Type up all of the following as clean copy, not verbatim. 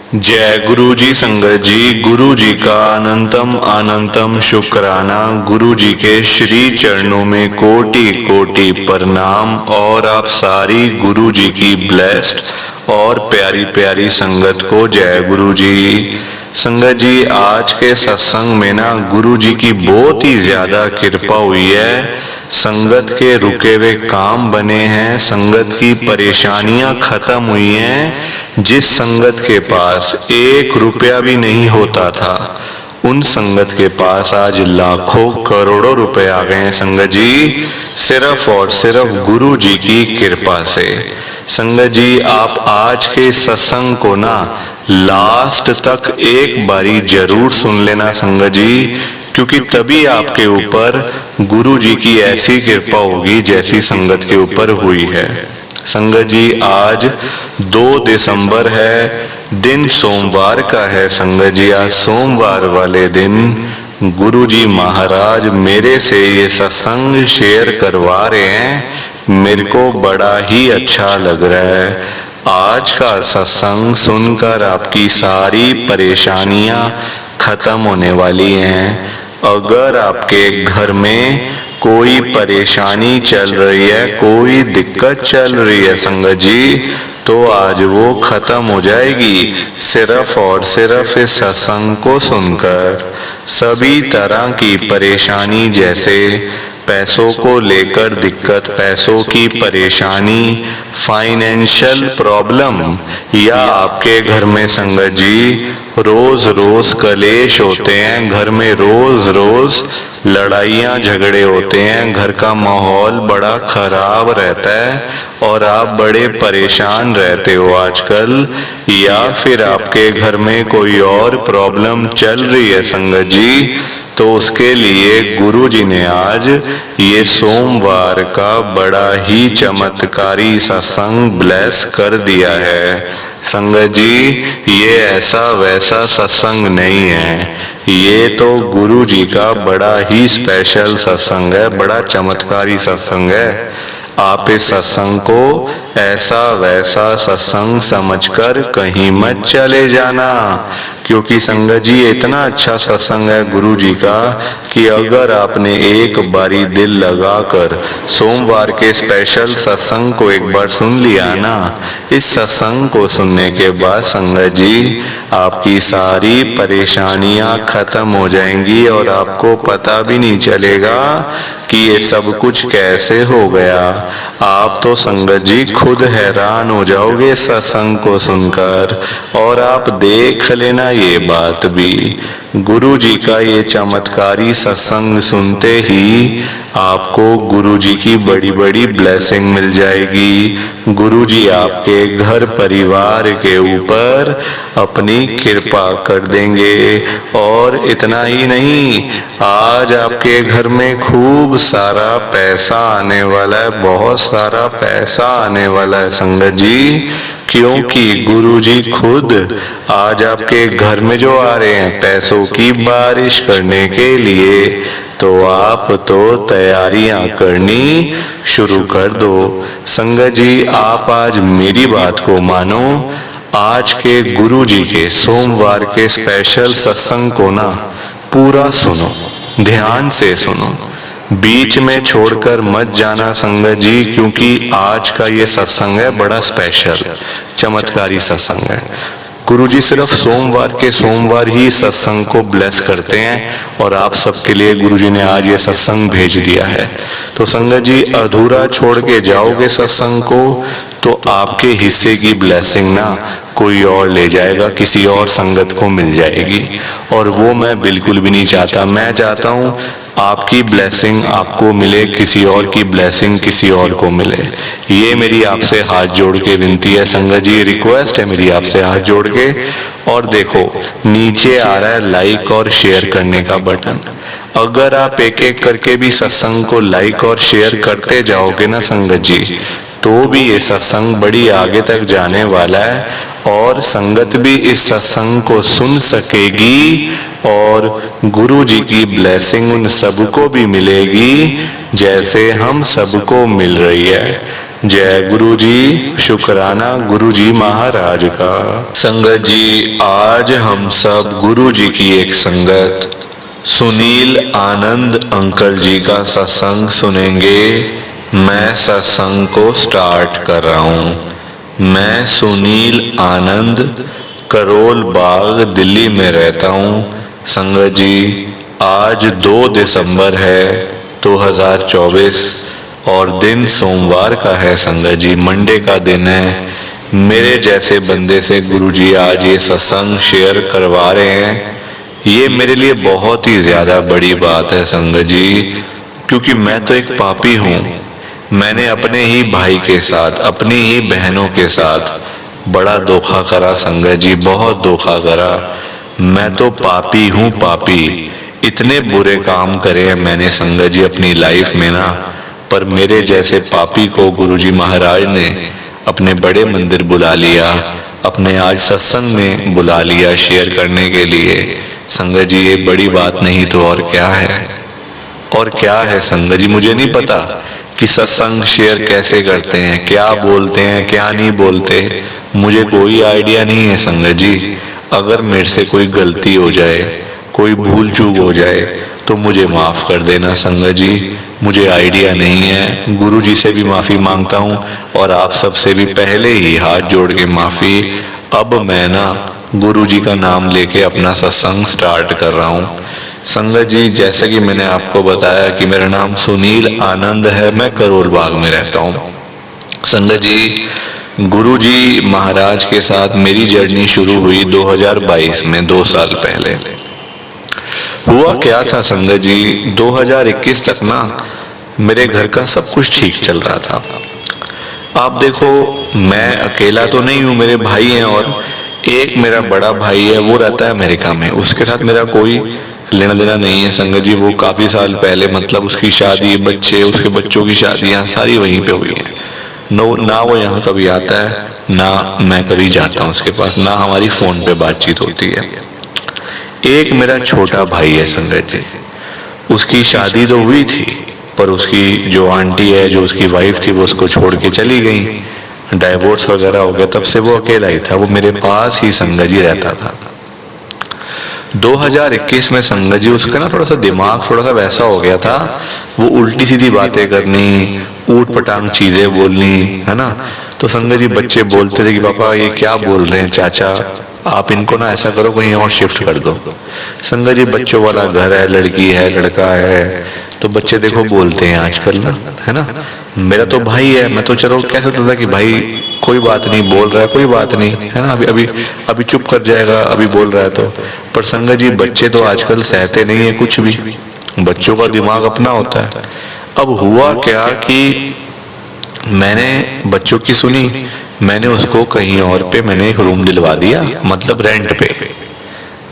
जय गुरु जी। संगत जी, गुरु जी का अनंतम अनंतम शुक्राना। गुरु जी के श्री चरणों में कोटि कोटि प्रणाम। और आप सारी गुरु जी की ब्लेस्ड और प्यारी प्यारी संगत को जय गुरु जी। संगत जी, आज के सत्संग में ना गुरु जी की बहुत ही ज्यादा कृपा हुई है। संगत के रुके हुए काम बने हैं, संगत की परेशानियां खत्म हुई हैं। जिस संगत के पास 1 रुपया भी नहीं होता था, उन संगत के पास आज लाखों करोड़ों रुपए आ गए हैं संगत जी, सिर्फ और सिर्फ गुरु जी की कृपा से। संगत जी, आप आज के सत्संग को ना लास्ट तक एक बारी जरूर सुन लेना संगत जी, क्योंकि तभी आपके ऊपर गुरु जी की ऐसी कृपा होगी जैसी संगत के ऊपर हुई है। संगत जी, आज 2 दिसंबर है, दिन सोमवार का है। संगत जी, आज सोमवार वाले दिन गुरु जी महाराज मेरे से ये सत्संग शेयर करवा रहे हैं। मेरे को बड़ा ही अच्छा लग रहा है। आज का सत्संग सुनकर आपकी सारी परेशानियां खत्म होने वाली हैं। अगर आपके घर में कोई परेशानी चल रही है, कोई दिक्कत चल रही है संगत जी, तो आज वो खत्म हो जाएगी सिर्फ और सिर्फ इस सत्संग को सुनकर। सभी तरह की परेशानी, जैसे पैसों को लेकर दिक्कत, पैसों की परेशानी, फाइनेंशियल प्रॉब्लम, या आपके घर में संगत जी रोज रोज कलेश होते हैं, घर में रोज रोज लड़ाइयाँ झगड़े होते हैं, घर का माहौल बड़ा खराब रहता है और आप बड़े परेशान रहते हो आजकल, या फिर आपके घर में कोई और प्रॉब्लम चल रही है संगत जी, तो उसके लिए गुरु जी ने आज ये सोमवार का बड़ा ही चमत्कारी सत्संग ब्लेस कर दिया है। संगत जी, ये ऐसा वैसा सत्संग नहीं है, ये तो गुरु जी का बड़ा ही स्पेशल सत्संग है, बड़ा चमत्कारी सत्संग है। आप इस सत्संग को ऐसा वैसा सत्संग समझकर कहीं मत चले जाना, क्योंकि संगत जी इतना अच्छा सत्संग है गुरु जी का कि अगर आपने एक बारी दिल लगाकर सोमवार के स्पेशल सत्संग को एक बार सुन लिया ना, इस सत्संग को सुनने के बाद संगत जी आपकी सारी परेशानियां खत्म हो जाएंगी और आपको पता भी नहीं चलेगा कि ये सब कुछ कैसे हो गया। आप तो संगत जी खुद हैरान हो जाओगे सत्संग को सुनकर। और आप देख लेना ये बात भी, गुरु जी का ये चमत्कारी सत्संग सुनते ही आपको गुरु जी की बड़ी बड़ी ब्लेसिंग मिल जाएगी। गुरु जी आपके घर परिवार के ऊपर अपनी कृपा कर देंगे। और इतना ही नहीं, आज आपके घर में खूब सारा पैसा आने वाला है, बहुत सारा पैसा आने वाला है संगत जी, क्योंकि गुरु जी खुद आज आपके घर में जो आ रहे हैं पैसों की बारिश करने के लिए, तो आप तो तैयारियां करनी शुरू कर दो। संगत जी, आप आज मेरी बात को मानो, आज के गुरु जी के सोमवार के स्पेशल सत्संग को ना पूरा सुनो, ध्यान से सुनो, बीच में छोड़कर मत जाना संगत जी, क्योंकि आज का ये सत्संग है बड़ा स्पेशल चमत्कारी सत्संग है। गुरुजी सिर्फ सोमवार के सोमवार ही सत्संग को ब्लेस करते हैं और आप सबके लिए गुरुजी ने आज ये सत्संग भेज दिया है। तो संगत जी, अधूरा छोड़ के जाओगे सत्संग को तो आपके हिस्से की ब्लेसिंग ना कोई और ले जाएगा, किसी और संगत को मिल जाएगी, और वो मैं बिल्कुल भी नहीं चाहता। मैं चाहता हूँ आपकी ब्लेसिंग आपको मिले, किसी और की ब्लेसिंग किसी और को मिले। ये मेरी आपसे हाथ जोड़ के विनती है संगत जी, रिक्वेस्ट है मेरी आपसे हाथ जोड़ के। और देखो, नीचे आ रहा है लाइक और शेयर करने का बटन। अगर आप एक एक करके भी सत्संग को लाइक और शेयर करते जाओगे ना संगत जी, तो भी ये सत्संग बड़ी आगे तक जाने वाला है और संगत भी इस सत्संग को सुन सकेगी और गुरु जी की ब्लेसिंग उन सबको भी मिलेगी जैसे हम सबको मिल रही है। जय गुरु जी, शुक्राना गुरु जी महाराज का। संगत जी, आज हम सब गुरु जी की एक संगत सुनील आनंद अंकल जी का सत्संग सुनेंगे। मैं सत्संग को स्टार्ट कर रहा हूँ। मैं सुनील आनंद करोल बाग दिल्ली में रहता हूँ। संगत जी, आज 2 दिसंबर है 2024 और दिन सोमवार का है। संगत जी, मंडे का दिन है। मेरे जैसे बंदे से गुरुजी आज ये सत्संग शेयर करवा रहे हैं, ये मेरे लिए बहुत ही ज्यादा बड़ी बात है संगत जी, क्योंकि मैं तो एक पापी हूँ। मैंने अपने ही भाई के साथ, अपनी ही बहनों के साथ बड़ा धोखा करा संगत जी, बहुत धोखा करा। मैं तो पापी हूँ, पापी। इतने बुरे काम करे हैं मैंने संगत जी अपनी लाइफ में ना, पर मेरे जैसे पापी को गुरुजी महाराज ने अपने बड़े मंदिर बुला लिया, अपने आज सत्संग में बुला लिया शेयर करने के लिए। संगत जी, ये बड़ी बात नहीं तो और क्या है? और क्या है संगत जी? मुझे नहीं पता कि सत्संग शेयर कैसे करते हैं, क्या बोलते हैं, क्या नहीं बोलते, मुझे कोई आइडिया नहीं है संगत जी। अगर मेरे से कोई गलती हो जाए, कोई भूल चूक हो जाए तो मुझे माफ कर देना संगत जी। मुझे आइडिया नहीं है। गुरु जी से भी माफी मांगता हूँ और आप सबसे भी पहले ही हाथ जोड़ के माफी। अब मैं ना गुरु जी का नाम लेके अपना सत्संग स्टार्ट कर रहा हूँ। संगत जी, जैसे कि मैंने आपको बताया कि मेरा नाम सुनील आनंद है, मैं करोल बाग में रहता हूँ। संगत जी, गुरु जी महाराज के साथ मेरी जर्नी शुरू हुई 2022 में, 2 साल पहले। हुआ क्या था संगत जी, 2021 तक ना मेरे घर का सब कुछ ठीक चल रहा था। आप देखो, मैं अकेला तो नहीं हूँ, मेरे भाई हैं और एक मेरा बड़ा भाई है, वो रहता है अमेरिका में। उसके साथ मेरा कोई लेना देना नहीं है संगत जी। वो काफी साल पहले, मतलब उसकी शादी, बच्चे, उसके बच्चों की शादियां सारी वहीं पे हुई हैं। ना वो यहाँ कभी आता है, ना मैं कभी जाता हूँ उसके पास, ना हमारी फोन पे बातचीत होती है। एक मेरा छोटा भाई है संगत जी, उसकी शादी तो हुई थी, पर उसकी जो आंटी है, जो उसकी वाइफ थी, वो उसको छोड़ के चली गई। डाइवोर्स वगैरह हो गया, तब से वो अकेला ही था। वो मेरे पास ही संगत जी रहता था। 2021 में संगत जी उसका ना थोड़ा सा दिमाग थोड़ा सा वैसा हो गया था, वो उल्टी सीधी बातें करनी, ऊट पटांग चीजें बोलनी, है ना। तो संगत जी बच्चे बोलते थे कि पापा ये क्या बोल रहे हैं चाचा, आप इनको ना ऐसा करो, कहीं और शिफ्ट कर दो। संगत जी, बच्चों वाला घर है, लड़की है, लड़का है, तो बच्चे देखो बोलते हैं आजकल ना, है ना। मेरा तो भाई है, मैं तो चलो कह सकता था कि भाई कोई बात नहीं, बोल रहा है कोई बात नहीं, है ना, अभी चुप कर जाएगा, अभी बोल रहा है तो। पर संगत जी, बच्चे तो आजकल सहते नहीं है कुछ भी, बच्चों का दिमाग अपना होता है। अब हुआ क्या कि मैंने बच्चों की सुनी, मैंने उसको कहीं और पे मैंने एक रूम दिलवा दिया, मतलब रेंट पे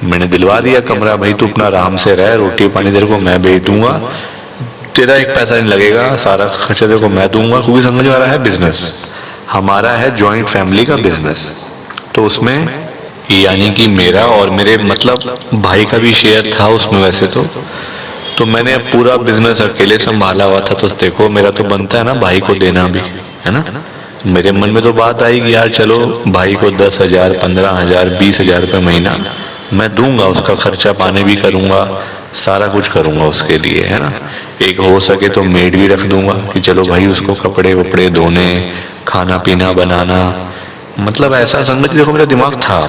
मैंने दिलवा दिया कमरा। भाई तू अपना आराम से रह, रोटी पानी तेरे को मैं भेज दूंगा, तेरा एक पैसा नहीं लगेगा, सारा खर्चा तेरे को मैं दूंगा, क्योंकि समझ आ रहा है बिजनेस हमारा है, जॉइंट फैमिली का बिजनेस। तो उसमें यानी कि मेरा और मेरे मतलब भाई का भी शेयर था उसमें वैसे तो मैंने पूरा बिजनेस अकेले संभाला हुआ था। तो देखो, मेरा तो बनता है ना भाई को देना भी, है ना। मेरे मन में तो बात आई कि यार चलो भाई को 10,000, 15,000, 20,000 रुपये महीना मैं दूंगा, उसका खर्चा पानी भी करूंगा, सारा कुछ करूंगा उसके लिए, है ना। एक हो सके तो मेड भी रख दूंगा कि चलो भाई उसको कपड़े वपड़े धोने, खाना पीना बनाना, मतलब ऐसा संगत देखो मेरा दिमाग था।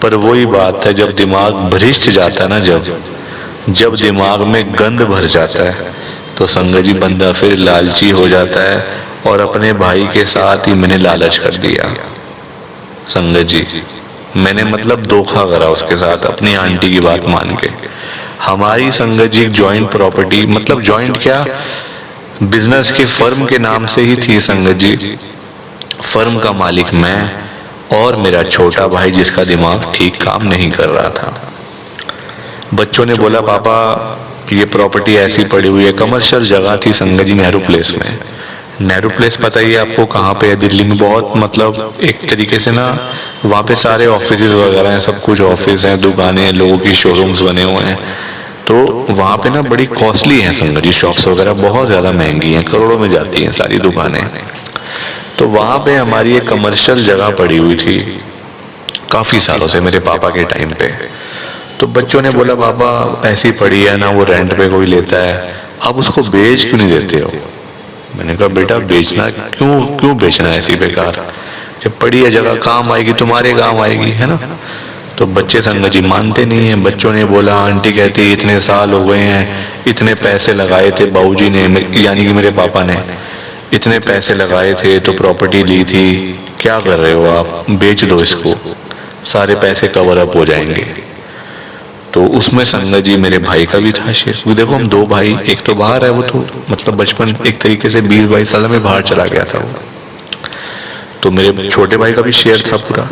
पर वही बात है, जब दिमाग भ्रष्ट जाता है ना, जब दिमाग में गंद भर जाता है तो संगत जी बंदा फिर लालची हो जाता है, और अपने भाई के साथ ही मैंने लालच कर दिया संगत जी। मैंने मतलब धोखा करा उसके साथ, अपनी आंटी की बात मान के। हमारी संगत जी जॉइंट प्रॉपर्टी, मतलब जॉइंट क्या, बिजनेस के फर्म के नाम से ही थी संगत जी। फर्म का मालिक मैं और मेरा छोटा भाई, जिसका दिमाग ठीक काम नहीं कर रहा था। बच्चों ने बोला पापा ये प्रॉपर्टी ऐसी पड़ी हुई है, कमर्शियल जगह थी संगत जी नेहरू प्लेस में। नेहरू प्लेस पता ही है आपको कहाँ पे है, दिल्ली में, बहुत मतलब एक तरीके से ना वहाँ पे सारे ऑफिसेज वगैरह हैं, सब कुछ ऑफिस हैं, दुकानें, लोगों की शोरूम्स बने हुए हैं। तो वहाँ पे ना बड़ी कॉस्टली है संगत जी, शॉप्स वगैरह बहुत ज्यादा महंगी हैं, करोड़ों में जाती हैं सारी दुकानें। तो वहाँ पे हमारी एक कमर्शियल जगह पड़ी हुई थी काफ़ी सालों से, मेरे पापा के टाइम पे। तो बच्चों ने बोला पापा ऐसी पड़ी है ना, वो रेंट पे कोई लेता है, आप उसको बेच क्यों नहीं देते हो? मैंने कहा बेटा बेचना क्यों, क्यों बेचना है ऐसी बेकार, जब पड़ी है जगह काम आएगी, तुम्हारे काम आएगी, है ना। तो बच्चे संगत जी मानते नहीं हैं। बच्चों ने बोला, आंटी कहती इतने साल हो गए हैं, इतने पैसे लगाए थे बाबूजी ने, यानी कि मेरे पापा ने इतने पैसे लगाए थे, तो प्रॉपर्टी ली थी, क्या कर रहे हो आप, बेच दो इसको, सारे पैसे कवर अप हो जाएंगे। तो उसमें संगत जी मेरे भाई का भी था शेयर। वो देखो हम दो भाई, एक तो बाहर है, वो तो मतलब बचपन एक तरीके से 20-22 साल में बाहर चला गया था वो, तो मेरे छोटे भाई का भी शेयर था पूरा।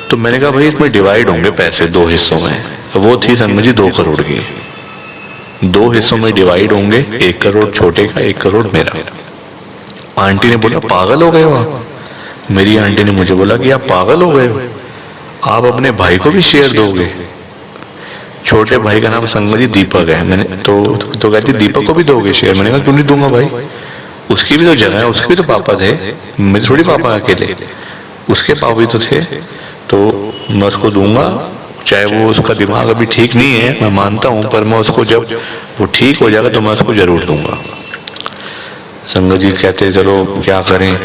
तो मैंने कहा भाई इसमें डिवाइड होंगे पैसे दो हिस्सों में। वो थी संगत जी 2 करोड़ की, 2 हिस्सों में डिवाइड होंगे, 1 करोड़ छोटे का, 1 करोड़ मेरा। आंटी ने बोला पागल हो गए हो आप? मेरी आंटी ने मुझे बोला कि आप पागल हो गए हो, आप अपने भाई को भी शेयर दोगे? छोटे भाई का नाम संगत जी दीपक है। मैंने तो कहती दीपक को भी दोगे शेयर? मैंने कहा क्यों नहीं दूंगा भाई, उसकी भी तो जगह है, उसके भी तो पापा थे, मेरे थोड़ी पापा अकेले, उसके पापा भी तो थे, तो मैं उसको दूंगा। चाहे वो उसका दिमाग अभी ठीक नहीं है, मैं मानता हूँ, पर मैं उसको जब वो ठीक हो जाएगा तो मैं उसको जरूर दूंगा। संगत जी कहते चलो क्या करें।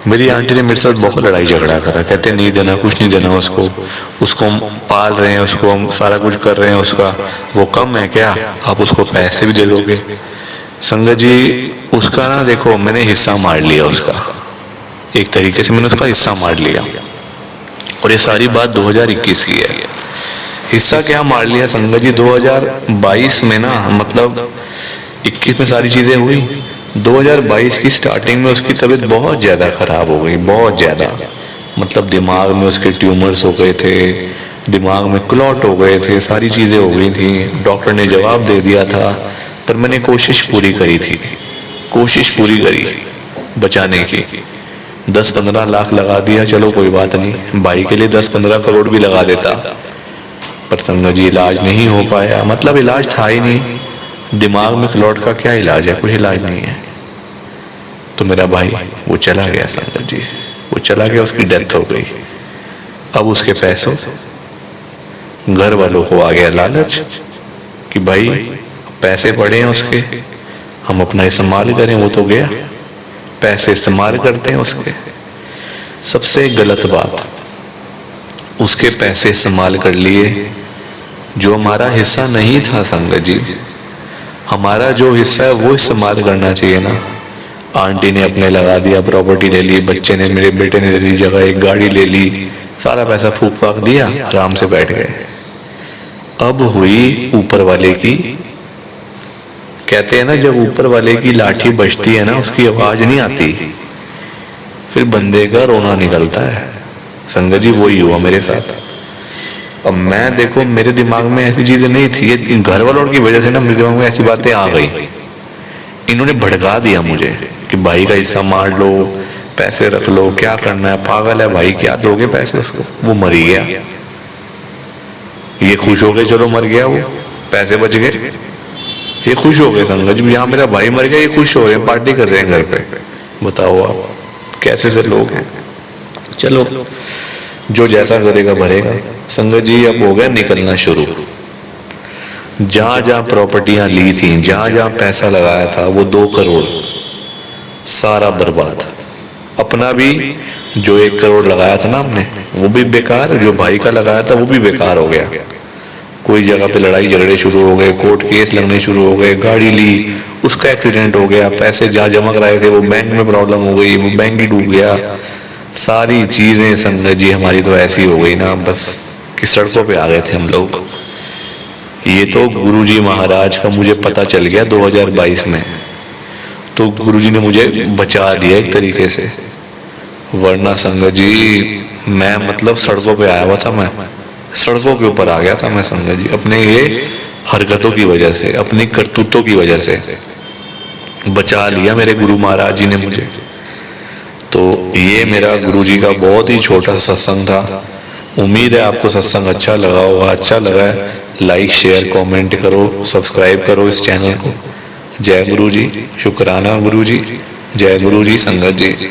मेरी आंटी ने मेरे साथ बहुत लड़ाई झगड़ा करा, कहते नहीं देना, कुछ नहीं देना उसको, उसको हम पाल रहे हैं, उसको हम सारा कुछ कर रहे हैं, उसका वो कम है क्या, आप उसको पैसे भी दे दोगे? संगत जी उसका ना देखो मैंने हिस्सा मार लिया उसका, एक तरीके से मैंने उसका हिस्सा मार लिया। और ये सारी बात 2021 की है। हिस्सा क्या मार लिया संगत जी, 2022 में ना, मतलब 21 में सारी चीजें हुई, 2022 की स्टार्टिंग में उसकी तबीयत बहुत ज्यादा खराब हो गई, बहुत ज्यादा, मतलब दिमाग में उसके ट्यूमर्स हो गए थे, दिमाग में क्लॉट हो गए थे, सारी चीजें हो गई थी। डॉक्टर ने जवाब दे दिया था, पर मैंने कोशिश पूरी करी थी, कोशिश पूरी करी बचाने की। 10-15 लाख लगा दिया, चलो कोई बात नहीं, भाई के लिए 10-15 करोड़ भी लगा देता, पर संगत जी इलाज नहीं हो पाया, मतलब इलाज था ही नहीं। दिमाग में क्लॉट का क्या इलाज है, कोई इलाज नहीं है। तो मेरा भाई वो चला गया संगत जी, वो चला गया, उसकी डेथ हो गई। अब उसके पैसों, घर वालों को आ गया लालच कि भाई पैसे पड़े हैं उसके, हम अपना इस्तेमाल करें, वो तो गया, पैसे इस्तेमाल करते हैं उसके। सबसे गलत बात, उसके पैसे इस्तेमाल कर लिए, जो हमारा हिस्सा नहीं था संगत जी, हमारा जो हिस्सा है वो इस्तेमाल करना चाहिए ना। आंटी ने अपने लगा दिया, प्रॉपर्टी ले ली, बच्चे ने, मेरे बेटे ने ले ली जगह, एक गाड़ी ले ली, सारा पैसा फूक फाक दिया, आराम से बैठ गए। अब हुई ऊपर वाले की, कहते हैं ना जब ऊपर वाले की लाठी बजती है ना, उसकी आवाज नहीं आती, फिर बंदे का रोना निकलता है। संगत जी वही हुआ मेरे साथ। अब मैं देखो मेरे दिमाग में ऐसी चीजें नहीं थी, घर वालों की वजह से ना मेरे दिमाग में ऐसी बातें आ गई, इन्होंने भड़का दिया मुझे कि भाई का हिस्सा मार लो, पैसे रख लो, क्या करना है, पागल है भाई, क्या दोगे पैसे उसको, वो मर ही गया, ये खुश हो गए, चलो मर गया वो, पैसे बच गए, ये खुश हो गए संगत जी, यहाँ मेरा भाई मर गया, ये खुश हो रहे हैं, पार्टी कर रहे हैं घर पे। बताओ आप कैसे से लोग हैं। चलो जो जैसा करेगा भरेगा। संगत जी अब हो गया निकलना शुरू, जहां जहां प्रॉपर्टियां ली थी, जहां जहां पैसा लगाया था, वो 2 करोड़ सारा बर्बाद। अपना भी जो 1 करोड़ लगाया था ना हमने, वो भी बेकार, जो भाई का लगाया था वो भी बेकार हो गया। कोई जगह पे लड़ाई झगड़े शुरू हो गए, कोर्ट केस लगने शुरू हो गए, गाड़ी ली, उसका एक्सीडेंट हो गया, पैसे जहाँ जमा कराए थे वो बैंक में प्रॉब्लम हो गई, वो बैंक ही डूब गया, सारी चीजें संगत जी हमारी तो ऐसी हो गई ना बस कि सड़कों पे आ गए थे हम लोग। ये तो गुरुजी महाराज का मुझे पता चल गया 2022 में, तो गुरुजी ने मुझे बचा दिया एक तरीके से, वरना संगत जी मैं मतलब सड़कों पे आया हुआ था, मैं सड़कों के ऊपर आ गया था मैं संगत जी, अपने ये हरकतों की वजह से, अपनी करतूतों की वजह से बचा लिया मेरे गुरु महाराज जी ने मुझे। तो ये मेरा गुरुजी का बहुत ही छोटा सत्संग था। उम्मीद है आपको सत्संग अच्छा लगा होगा। अच्छा लगा है लाइक शेयर कमेंट करो, सब्सक्राइब करो इस चैनल को। जय गुरु जी, शुक्राना गुरु जी। जय गुरु जी। संगत जी,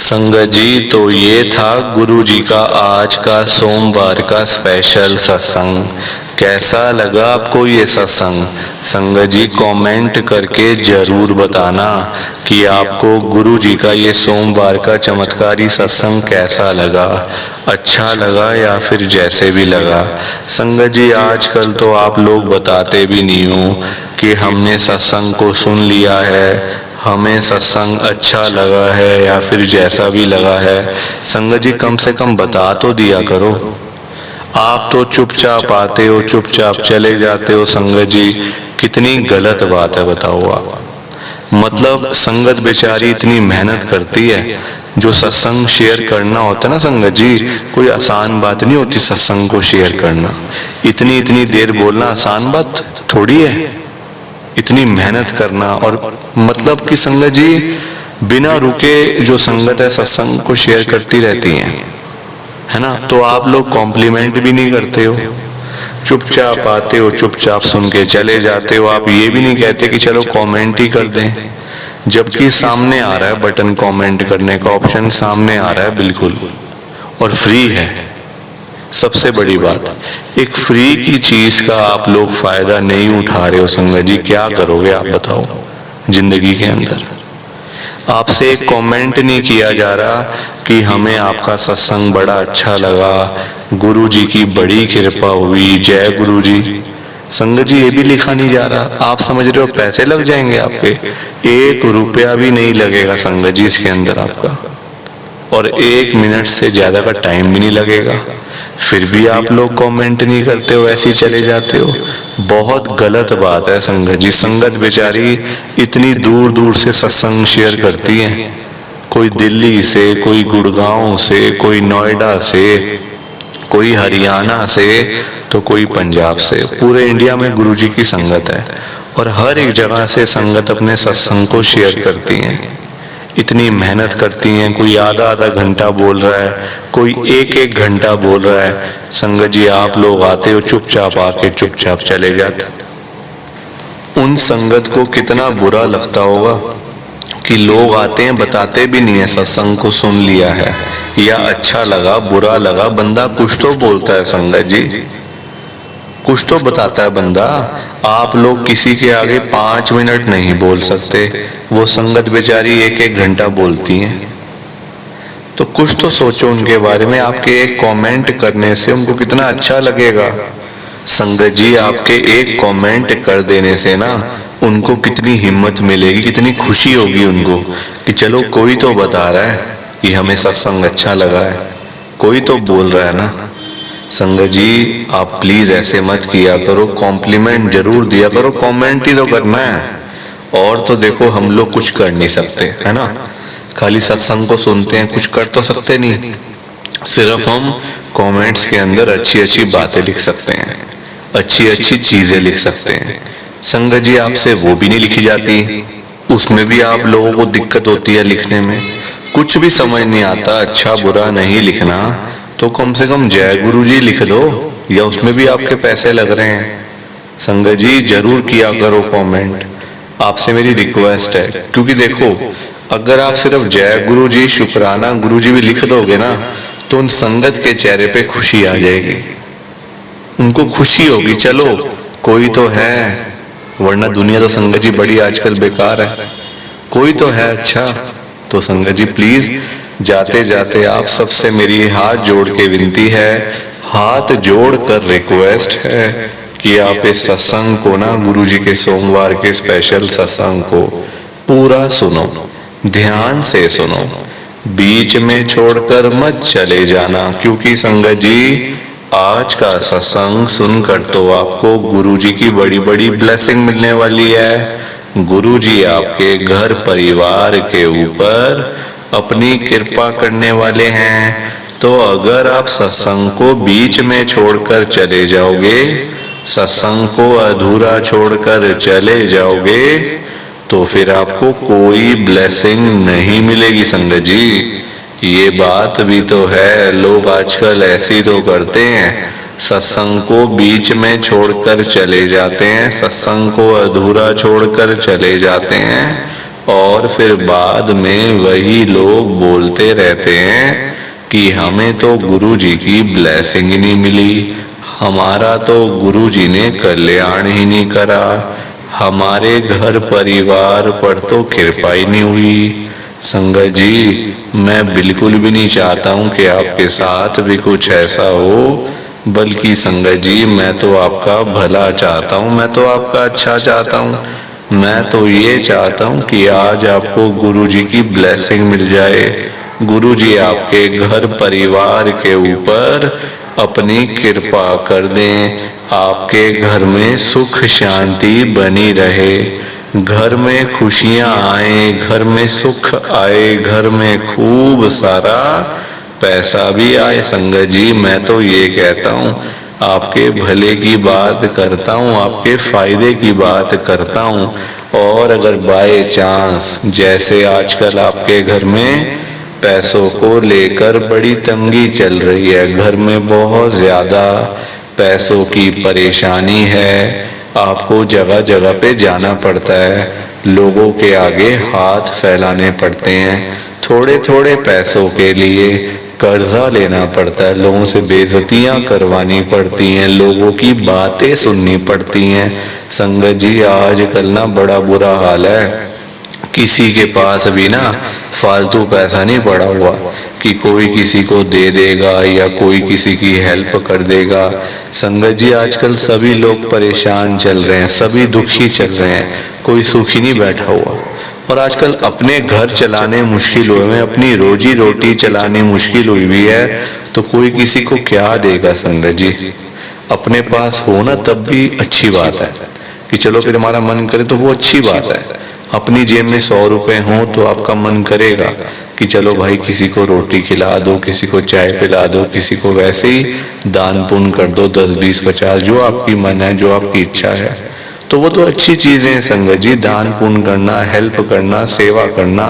संगत जी, तो ये था गुरु जी का आज का सोमवार का स्पेशल सत्संग। कैसा लगा आपको ये सत्संग? संगत जी कमेंट करके जरूर बताना कि आपको गुरु जी का ये सोमवार का चमत्कारी सत्संग कैसा लगा, अच्छा लगा या फिर जैसे भी लगा। संगत जी आजकल तो आप लोग बताते भी नहीं हो कि हमने सत्संग को सुन लिया है, हमें सत्संग अच्छा लगा है या फिर जैसा भी लगा है। संगत जी कम से कम बता तो दिया करो। आप तो चुपचाप आते हो, चुपचाप चले जाते हो। संगत जी कितनी गलत बात है बताओ आप। मतलब संगत बेचारी इतनी मेहनत करती है, जो सत्संग शेयर करना होता है ना संगत जी, कोई आसान बात नहीं होती सत्संग को शेयर करना। इतनी इतनी देर बोलना आसान बात थोड़ी है, इतनी मेहनत करना। और मतलब कि संगत जी बिना रुके जो संगत है सत्संग को शेयर करती रहती है ना। तो आप लोग कॉम्प्लीमेंट भी नहीं करते हो, चुपचाप आते हो, चुपचाप सुन के चले जाते हो। आप ये भी नहीं कहते कि चलो कमेंट ही कर दें, जबकि सामने आ रहा है बटन, कमेंट करने का ऑप्शन सामने आ रहा है बिल्कुल, और फ्री है। सबसे बड़ी बात, एक फ्री की चीज का आप लोग फायदा नहीं उठा रहे हो। संगत जी क्या करोगे आप बताओ जिंदगी के अंदर? आपसे एक कमेंट नहीं किया जा रहा कि हमें आपका सत्संग बड़ा अच्छा लगा, गुरु जी की बड़ी कृपा हुई, जय गुरु जी। संगत जी ये भी लिखा नहीं जा रहा। आप समझ रहे हो पैसे लग जाएंगे आपके? 1 रुपया भी नहीं लगेगा संगत जी इसके अंदर आपका, और 1 मिनट से ज्यादा का टाइम भी नहीं लगेगा। फिर भी आप लोग कमेंट नहीं करते हो, ऐसे ही चले जाते हो। बहुत गलत बात है संगत जी। संगत बेचारी इतनी दूर दूर से सत्संग शेयर करती है, कोई दिल्ली से, कोई गुड़गांव से, कोई नोएडा से, कोई हरियाणा से, तो कोई पंजाब से। पूरे इंडिया में गुरु जी की संगत है, और हर एक जगह से संगत अपने सत्संग को शेयर करती है। इतनी मेहनत करती हैं, कोई आधा आधा घंटा बोल रहा है, कोई 1 घंटा बोल रहा है। संगत जी आप लोग आते हो, चुपचाप आके चुपचाप चले जाते। उन संगत को कितना बुरा लगता होगा कि लोग आते हैं, बताते भी नहीं है सत्संग को सुन लिया है या अच्छा लगा बुरा लगा। बंदा कुछ तो बोलता है संगत जी, कुछ तो बताता है बंदा। आप लोग किसी के आगे 5 मिनट नहीं बोल सकते, वो संगत बेचारी 1 घंटा बोलती हैं। तो कुछ तो सोचो उनके बारे में। आपके एक कमेंट करने से उनको कितना अच्छा लगेगा। संगत जी आपके एक कमेंट कर देने से ना उनको कितनी हिम्मत मिलेगी, कितनी खुशी होगी उनको कि चलो कोई तो बता रहा है कि हमें सत्संग अच्छा लगा है, कोई तो बोल रहा है ना। संगत जी आप प्लीज ऐसे मत किया करो, कॉम्प्लीमेंट जरूर दिया करो, कमेंट ही तो करना है। और तो देखो हम लोग कुछ कर नहीं सकते है ना, खाली सत्संग को सुनते हैं, कुछ कर तो सकते नहीं। सिर्फ हम कमेंट्स के अंदर अच्छी अच्छी बातें लिख सकते हैं, अच्छी अच्छी चीजें लिख सकते हैं। संगत जी आपसे वो भी नहीं लिखी जाती, उसमें भी आप लोगों को दिक्कत होती है लिखने में, कुछ भी समझ नहीं आता, अच्छा बुरा नहीं लिखना, तो कम से कम जय गुरु जी लिख दो, या उसमें भी आपके पैसे लग रहे हैं। संगत जी जरूर किया करो कमेंट, आपसे मेरी रिक्वेस्ट है। क्योंकि देखो अगर आप सिर्फ जय गुरु जी शुक्राना गुरु जी भी लिख दोगे ना, तो उन संगत के चेहरे पे खुशी आ जाएगी, उनको खुशी होगी चलो कोई तो है, वरना दुनिया तो संगत जी बड़ी आजकल बेकार है, कोई तो है अच्छा। तो संगत जी प्लीज जाते जाते आप सबसे मेरी हाथ जोड़ के विनती है, हाथ जोड़ कर रिक्वेस्ट है कि आप इस सत्संग को ना गुरु जी के सोमवार के स्पेशल सत्संग को पूरा सुनो, ध्यान से सुनो, बीच में छोड़कर मत चले जाना। क्योंकि संगत जी आज का सत्संग सुनकर तो आपको गुरु जी की बड़ी बड़ी ब्लेसिंग मिलने वाली है। गुरु जी आपके घर परिवार के ऊपर अपनी कृपा करने वाले हैं। तो अगर आप सत्संग को बीच में छोड़कर चले जाओगे, सत्संग को अधूरा छोड़कर चले जाओगे, तो फिर आपको कोई ब्लेसिंग नहीं मिलेगी संगत जी। ये बात भी तो है, लोग आजकल ऐसे ही तो करते हैं, सत्संग को बीच में छोड़कर चले जाते हैं, सत्संग को अधूरा छोड़कर चले जाते हैं, और फिर बाद में वही लोग बोलते रहते हैं कि हमें तो गुरुजी की ब्लेसिंग ही नहीं मिली, हमारा तो गुरुजी ने कल्याण ही नहीं करा, हमारे घर परिवार पर तो कृपा ही नहीं हुई। संगत जी, मैं बिल्कुल भी नहीं चाहता हूँ कि आपके साथ भी कुछ ऐसा हो, बल्कि संगत जी मैं तो आपका भला चाहता हूँ, मैं तो आपका अच्छा चाहता हूँ। मैं तो ये चाहता हूँ कि आज आपको गुरुजी की ब्लेसिंग मिल जाए, गुरुजी आपके घर परिवार के ऊपर अपनी कृपा कर दें, आपके घर में सुख शांति बनी रहे, घर में खुशियां आए, घर में सुख आए, घर में खूब सारा पैसा भी आए। संगत जी, मैं तो ये कहता हूँ, आपके भले की बात करता हूँ, आपके फायदे की बात करता हूँ। और अगर बाय चांस जैसे आजकल आपके घर में पैसों को लेकर बड़ी तंगी चल रही है, घर में बहुत ज्यादा पैसों की परेशानी है, आपको जगह जगह पे जाना पड़ता है, लोगों के आगे हाथ फैलाने पड़ते हैं, थोड़े थोड़े पैसों के लिए कर्जा लेना पड़ता है, लोगों से बेइज्जतियां करवानी पड़ती हैं, लोगों की बातें सुननी पड़ती हैं। संगत जी, आजकल ना बड़ा बुरा हाल है, किसी के पास भी ना फालतू पैसा नहीं पड़ा हुआ कि कोई किसी को दे देगा या कोई किसी की हेल्प कर देगा। संगत जी, आजकल सभी लोग परेशान चल रहे हैं, सभी दुखी चल रहे हैं, कोई सुखी नहीं बैठा हुआ। और आजकल अपने घर चलाने मुश्किल हुए हैं, अपनी रोजी रोटी चलाने मुश्किल हुई हुई है, तो कोई किसी को क्या देगा। संगत जी, अपने पास हो ना तब भी अच्छी बात है कि चलो फिर हमारा मन करे तो वो अच्छी बात है। अपनी जेब में 100 रुपए हो तो आपका मन करेगा कि चलो भाई किसी को रोटी खिला दो, किसी को चाय पिला दो, किसी को वैसे ही दान पुण्य कर दो, 10, 20, 50 जो आपकी मन है, जो आपकी इच्छा है, तो वो तो अच्छी चीजें हैं। संगत जी, दान पुण्य करना, हेल्प करना, सेवा करना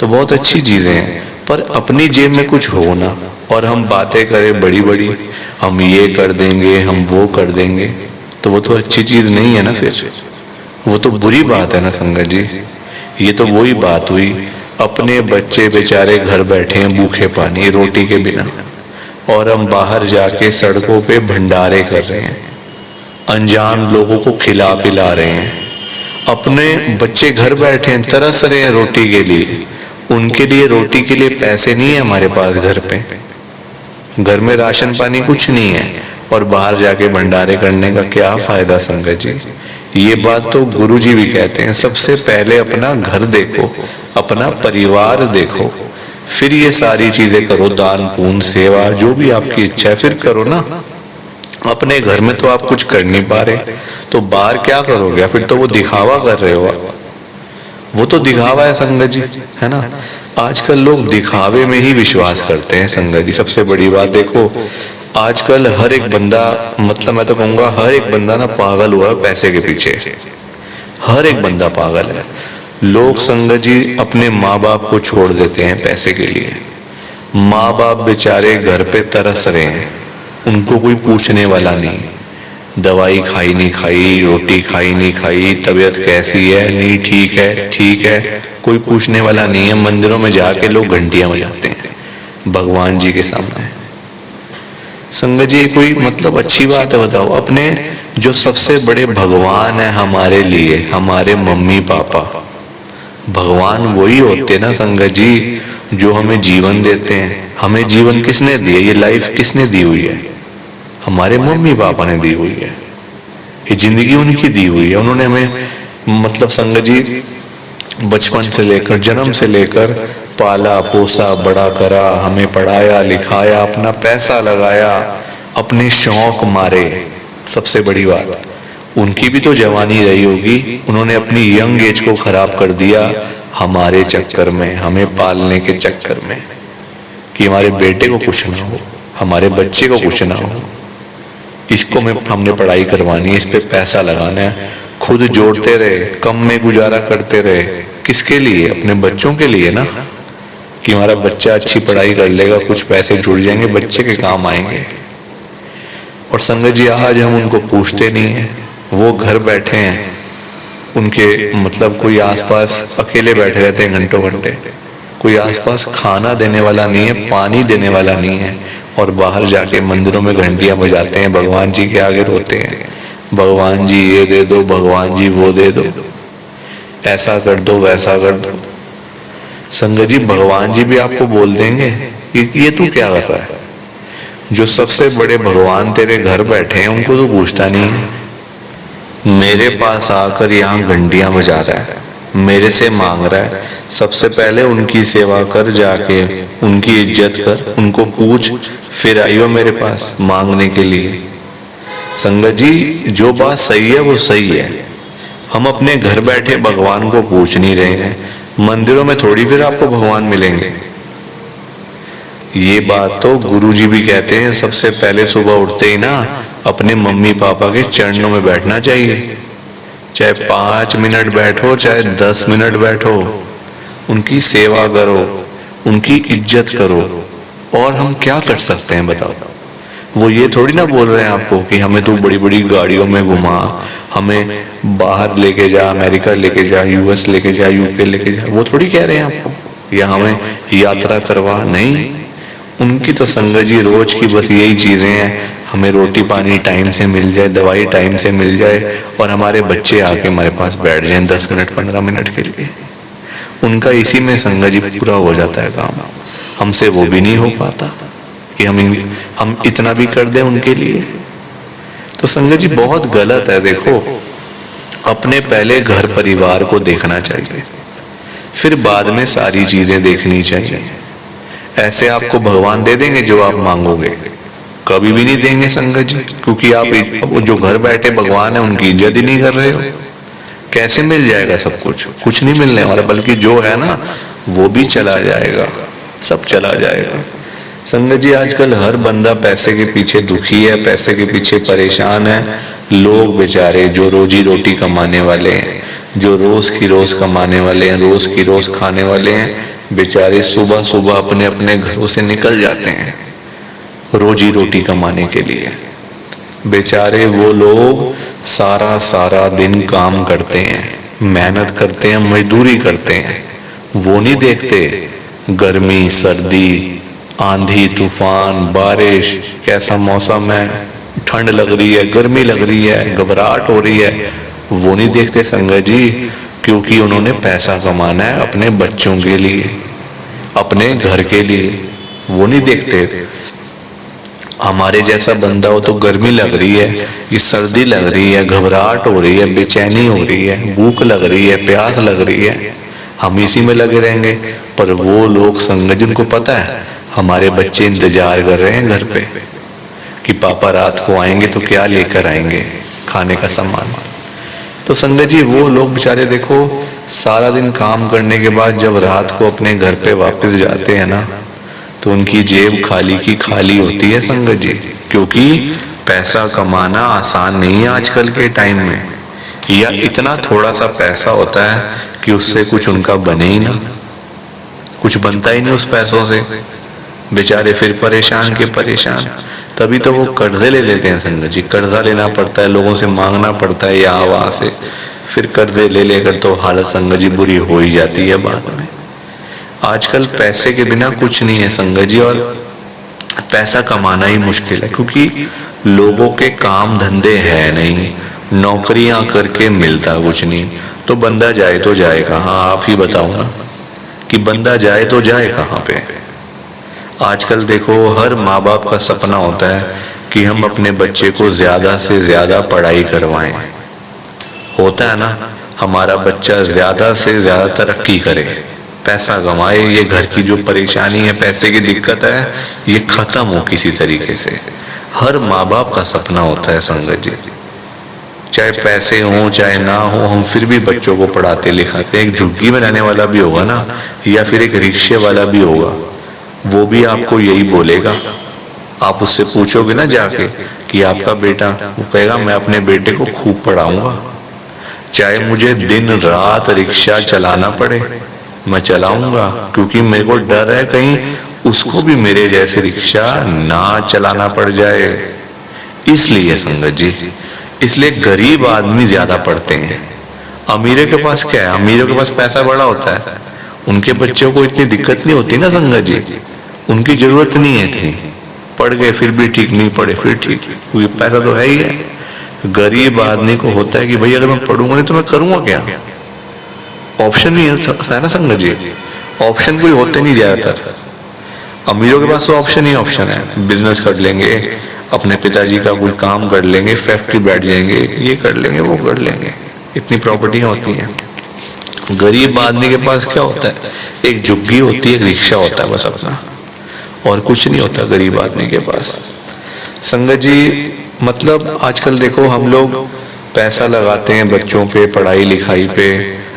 तो बहुत अच्छी चीजें हैं, पर अपनी जेब में कुछ हो ना और हम बातें करें बड़ी बड़ी, हम ये कर देंगे, हम वो कर देंगे, तो वो तो अच्छी चीज नहीं है ना, फिर वो तो बुरी बात है ना। संगत जी, ये तो वही बात हुई, अपने बच्चे बेचारे घर बैठे हैं भूखे पानी रोटी के बिना, और हम बाहर जाके सड़कों पे भंडारे कर रहे हैं, अनजान लोगों को खिला पिला रहे हैं, अपने बच्चे घर बैठे हैं तरस रहे हैं रोटी के लिए, उनके लिए रोटी के लिए पैसे नहीं है हमारे पास, घर में राशन पानी कुछ नहीं है, और बाहर जाके भंडारे करने का क्या फायदा। संगत जी, ये बात तो गुरुजी भी कहते हैं, सबसे पहले अपना घर देखो, अपना परिवार देखो, फिर ये सारी चीजें करो, दान पुण्य सेवा जो भी आपकी इच्छा है फिर करो ना। अपने घर में तो आप कुछ कर नहीं पा रहे, तो बाहर क्या करोगे, फिर तो वो दिखावा कर रहे हो आप, वो तो दिखावा है। संगत जी, है ना, आजकल लोग दिखावे में ही विश्वास करते हैं। संगत जी, सबसे बड़ी बात देखो, आजकल हर एक बंदा, मतलब मैं तो कहूंगा हर एक बंदा ना पागल हुआ है पैसे के पीछे, हर एक बंदा पागल है। लोग संगत जी अपने माँ बाप को छोड़ देते हैं पैसे के लिए, माँ बाप बेचारे घर पे तरस रहे हैं, उनको कोई पूछने वाला नहीं, दवाई खाई नहीं खाई, रोटी खाई नहीं खाई, तबीयत कैसी है, नहीं ठीक है, कोई पूछने वाला नहीं है। मंदिरों में जाके लोग घंटियां बजाते हैं भगवान जी के सामने। संगत जी, कोई मतलब अच्छी बात है, बताओ, अपने जो सबसे बड़े भगवान है हमारे लिए, हमारे मम्मी पापा, भगवान वही होते ना संगत जी, जो हमें जीवन देते हैं। हमें जीवन किसने दिया, ये लाइफ किसने दी हुई है, हमारे मम्मी पापा ने दी हुई है, ये जिंदगी उनकी दी हुई है। उन्होंने हमें मतलब संगत जी बचपन से लेकर, जन्म से लेकर पाला पोसा बड़ा करा, हमें पढ़ाया लिखाया, अपना पैसा लगाया, अपने शौक मारे। सबसे बड़ी बात, उनकी भी तो जवानी रही होगी, उन्होंने अपनी यंग एज को खराब कर दिया हमारे चक्कर में, हमें पालने के चक्कर में, कि हमारे बेटे को कुछ ना हो, हमारे बच्चे को कुछ ना हो, इसको में हमने पढ़ाई करवानी है, इस पे पैसा लगाना है, खुद जोड़ते रहे, कम में गुजारा करते रहे, किसके लिए, अपने बच्चों के लिए ना, कि हमारा बच्चा अच्छी पढ़ाई कर लेगा, कुछ पैसे जुड़ जाएंगे, बच्चे के काम आएंगे। और संगत जी, आज हम उनको पूछते नहीं है, वो घर बैठे हैं, उनके मतलब कोई आसपास अकेले बैठे रहते हैं घंटों घंटे, कोई आसपास खाना देने वाला नहीं है, पानी देने वाला नहीं है, और बाहर जाके मंदिरों में घंटियां बजाते हैं, भगवान जी के आगे रोते हैं, भगवान जी ये दे दो, भगवान जी वो दे दो, ऐसा कर दो वैसा कर दो। संगत जी भगवान जी भी आपको बोल देंगे कि ये तू क्या कर रहा है? जो सबसे बड़े भगवान तेरे घर बैठे हैं उनको तो पूछता नहीं है। मेरे पास आकर यहाँ घंटियां बजा रहा है, मेरे से मांग रहा है, सबसे पहले उनकी सेवा कर, जाके उनकी इज्जत कर, उनको पूछ, फिर आइयो मेरे पास मांगने के लिए। संगत जी जो बात सही है वो सही है, हम अपने घर बैठे भगवान को पूछ नहीं रहे हैं, मंदिरों में थोड़ी फिर आपको भगवान मिलेंगे। ये बात तो गुरुजी भी कहते हैं, सबसे पहले सुबह उठते ही ना अपने मम्मी पापा के चरणों में बैठना चाहिए, चाहे 5 मिनट बैठो चाहे 10 मिनट बैठो, उनकी सेवा करो, उनकी इज्जत करो। और हम क्या कर सकते हैं बताओ? वो ये थोड़ी ना बोल रहे हैं आपको कि हमें तो बड़ी बड़ी गाड़ियों में घुमा, हमें बाहर लेके जा, अमेरिका लेके जा, यूएस लेके जा, यूके लेके जा, वो थोड़ी कह रहे हैं आपको, या हमें यात्रा करवा। नहीं, उनकी तो संगत जी रोज की बस यही चीजें हैं, हमें रोटी पानी टाइम से मिल जाए, दवाई टाइम से मिल जाए, और हमारे बच्चे आके हमारे पास बैठ जाएं 10 मिनट 15 मिनट के लिए। उनका इसी में संगत जी पूरा हो जाता है काम। हमसे वो भी नहीं हो पाता कि हम इतना भी कर दें उनके लिए। तो संगत जी बहुत गलत है। देखो, अपने पहले घर परिवार को देखना चाहिए, फिर बाद में सारी चीजें देखनी चाहिए। ऐसे आपको भगवान दे देंगे जो आप मांगोगे? कभी भी नहीं देंगे संगत जी, क्योंकि आप जो घर बैठे भगवान है उनकी इज्जत ही नहीं कर रहे हो। कैसे मिल जाएगा सब कुछ? कुछ नहीं मिलने वाला, बल्कि जो है ना वो भी चला जाएगा, सब चला जाएगा। संगत जी आजकल हर बंदा पैसे के पीछे दुखी है, पैसे के पीछे परेशान है। लोग बेचारे जो रोजी रोटी कमाने वाले हैं, जो रोज की रोज कमाने वाले हैं, रोज की रोज खाने वाले हैं, बेचारे सुबह सुबह अपने अपने घरों से निकल जाते हैं रोजी रोटी कमाने के लिए। बेचारे वो लोग सारा सारा दिन काम करते हैं, मेहनत करते हैं, मजदूरी करते हैं, वो नहीं देखते गर्मी सर्दी, आंधी तूफान, बारिश, कैसा मौसम है, ठंड लग रही है, गर्मी लग रही है, घबराहट हो रही है, वो नहीं देखते संगत जी, क्योंकि उन्होंने पैसा कमाना है अपने बच्चों के लिए, अपने घर के लिए, वो नहीं देखते। हमारे जैसा बंदा हो तो गर्मी लग रही है, ये सर्दी लग रही है, घबराहट हो रही है, बेचैनी हो रही है, भूख लग रही है, प्यास लग रही है, हम इसी में लगे रहेंगे। पर वो लोग संगत जिनको पता है हमारे बच्चे इंतजार कर रहे हैं घर पे कि पापा रात को आएंगे तो क्या लेकर आएंगे, खाने का सामान। तो संगत जी वो लोग बेचारे देखो सारा दिन काम करने के बाद जब रात को अपने घर पे वापस जाते हैं ना, तो उनकी जेब खाली की खाली होती है संगत जी, क्योंकि पैसा कमाना आसान नहीं है आजकल के टाइम में, या इतना थोड़ा सा पैसा होता है कि उससे कुछ उनका बने ही ना, कुछ बनता ही नहीं उस पैसों से। बेचारे फिर परेशान के परेशान, तभी तो वो कर्जे ले लेते हैं संगत जी, कर्जा लेना पड़ता है, लोगों से मांगना पड़ता है यहाँ वहां से, फिर कर्जे ले लेकर तो हालत संगत जी बुरी हो ही जाती है बाद में। आजकल पैसे के बिना कुछ नहीं है संगत जी, और पैसा कमाना ही मुश्किल है, क्योंकि लोगों के काम धंधे है नहीं, नौकरियां करके मिलता कुछ नहीं, तो बंदा जाए तो जाए कहाँ? आप ही बताओ ना कि बंदा जाए तो जाए कहाँ पे? आजकल देखो हर माँ बाप का सपना होता है कि हम अपने बच्चे को ज्यादा से ज्यादा पढ़ाई करवाएं, होता है ना, हमारा बच्चा ज्यादा से ज्यादा तरक्की करे, पैसा कमाए, ये घर की जो परेशानी है, पैसे की दिक्कत है, ये खत्म हो किसी तरीके से। हर माँ बाप का सपना होता है संगत जी, चाहे पैसे हो चाहे ना हो, हम फिर भी बच्चों को पढ़ाते लिखाते। एक झुग्गी में रहने वाला भी होगा ना, या फिर एक रिक्शे वाला भी होगा, वो भी आपको यही बोलेगा। आप उससे पूछोगे ना जाके कि आपका बेटा, वो कहेगा मैं अपने बेटे को खूब पढ़ाऊंगा, चाहे मुझे दिन रात रिक्शा चलाना पड़े मैं चलाऊंगा, क्योंकि मेरे को डर है कहीं उसको भी मेरे जैसे रिक्शा ना चलाना पड़ जाए। इसलिए संगत जी, इसलिए गरीब आदमी ज्यादा पढ़ते हैं, अमीरों के पास क्या है, अमीरों के पास पैसा बड़ा होता है, उनके बच्चों को इतनी दिक्कत नहीं होती ना संगत जी, उनकी जरूरत नहीं है इतनी, पढ़ गए फिर भी ठीक, नहीं पढ़े फिर ठीक, क्योंकि पैसा तो है ही है। गरीब आदमी को होता है कि भाई अगर मैं पढ़ूंगा नहीं तो मैं करूंगा क्या, ऑप्शन नहीं है ना संगत जी, ऑप्शन कोई होते नहीं ज्यादातर। अमीरों के पास तो ऑप्शन ही ऑप्शन है, बिजनेस कर लेंगे, अपने पिताजी का कोई काम कर लेंगे, फैक्ट्री बैठ जाएंगे, ये कर लेंगे वो कर लेंगे, इतनी प्रॉपर्टियां होती हैं। गरीब आदमी के पास क्या होता है, एक झुग्गी होती है, एक रिक्शा होता है बस अपना, और कुछ नहीं होता गरीब आदमी के पास। संगत जी मतलब आजकल देखो हम लोग पैसा लगाते हैं बच्चों पे, पढ़ाई लिखाई पे,